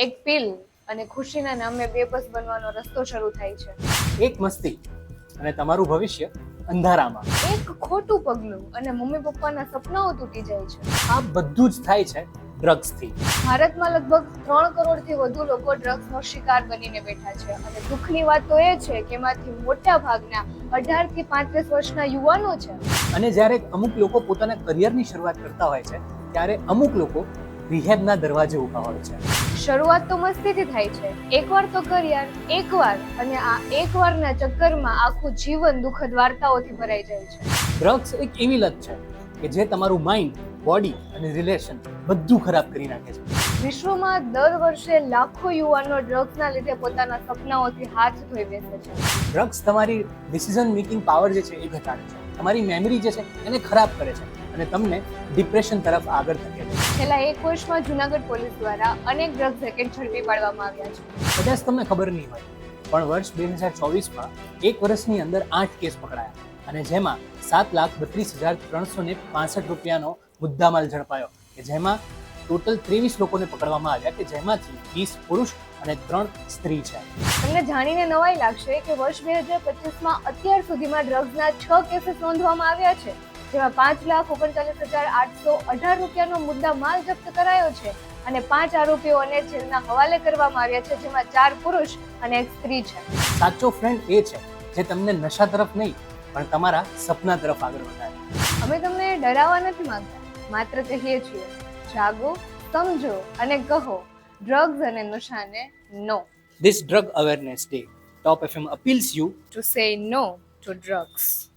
એક પિલ અને ખુશીના નામે બેબસ બનવાનો રસ્તો શરૂ થાય છે. એક મસ્તી અને તમારું ભવિષ્ય અંધારામાં. એક ખોટું પગલું અને મમ્મી પપ્પાના સપનાઓ તૂટી જાય છે. આ બધું જ થાય છે ડ્રગ્સથી. ભારતમાં લગભગ 3 કરોડથી વધુ લોકો ડ્રગ્સનો શિકાર બનીને બેઠા છે અને દુઃખની વાત તો એ છે કે એમાંથી મોટા ભાગના 18 થી 35 વર્ષના યુવાનો છે. અને જ્યારે અમુક લોકો પોતાના કરિયરની શરૂઆત કરતા હોય છે ત્યારે અમુક લોકો રિહેબના દરવાજે ઊભા હોય છે. શરૂઆત તો મસ્તીથી થાય છે. એકવાર તો કર યાર, એકવાર, અને આ એકવારના ચક્કરમાં આખું જીવન દુઃખદ વાર્તાઓથી ભરાઈ જાય છે. ડ્રગ્સ એક એવી લત છે કે જે તમારું માઇન્ડ, બોડી અને રિલેશન બધું ખરાબ કરી નાખે છે. વિશ્વમાં દર વર્ષે લાખો યુવાનો ડ્રગ્સના લીધે પોતાના સપનાઓથી હાથ ધોઈ બેસે છે. ડ્રગ્સ તમારી ડિસિઝન મેકિંગ પાવર જે છે એ ઘટાડે છે, તમારી મેમરી જે છે એને ખરાબ કરે છે અને તમને ડિપ્રેશન તરફ આગળ ધકે છે. છેલ્લા 1 વર્ષમાં જુનાગઢ પોલીસ દ્વારા અનેક ડ્રગ્સ રેકેટ ઝડપી પાડવામાં આવ્યા છે. કદાચ તમને ખબર નહીં હોય પણ વર્ષ 2024માં 1 વર્ષની અંદર 8 કેસ પકડાયા અને જેમાં 7,32,365 રૂપિયાનો મુદ્દામાલ ઝડપાયો કે જેમાં ટોટલ 23 લોકોને પકડવામાં આવ્યા કે જેમાંથી 20 પુરુષ અને 3 સ્ત્રી છે. તમને જાણીને નવાઈ લાગશે કે વર્ષ 2025માં અત્યાર સુધીમાં ડ્રગ્સના 6 કેસીસ નોંધવામાં આવ્યા છે, જેમાં 5,39,818 રૂપિયાનો મુદ્દા માલ જપ્ત કરાયો છે અને 5 આરોપીઓને જેલના હવાલે કરવામાં આવ્યા છે, જેમાં 4 પુરુષ અને 1 સ્ત્રી છે. સાચો ફ્રેન્ડ એ છે જે તમને નશા તરફ નહીં પણ તમારા સપના તરફ આગળ વધારે. અમે તમને ડરાવવા નથી માંગતા, માત્ર કહીએ છીએ જાગો, સમજો અને કહો ડ્રગ્સ અને નશાને નો. This Drug Awareness Day, Top FM appeals you To say no to drugs.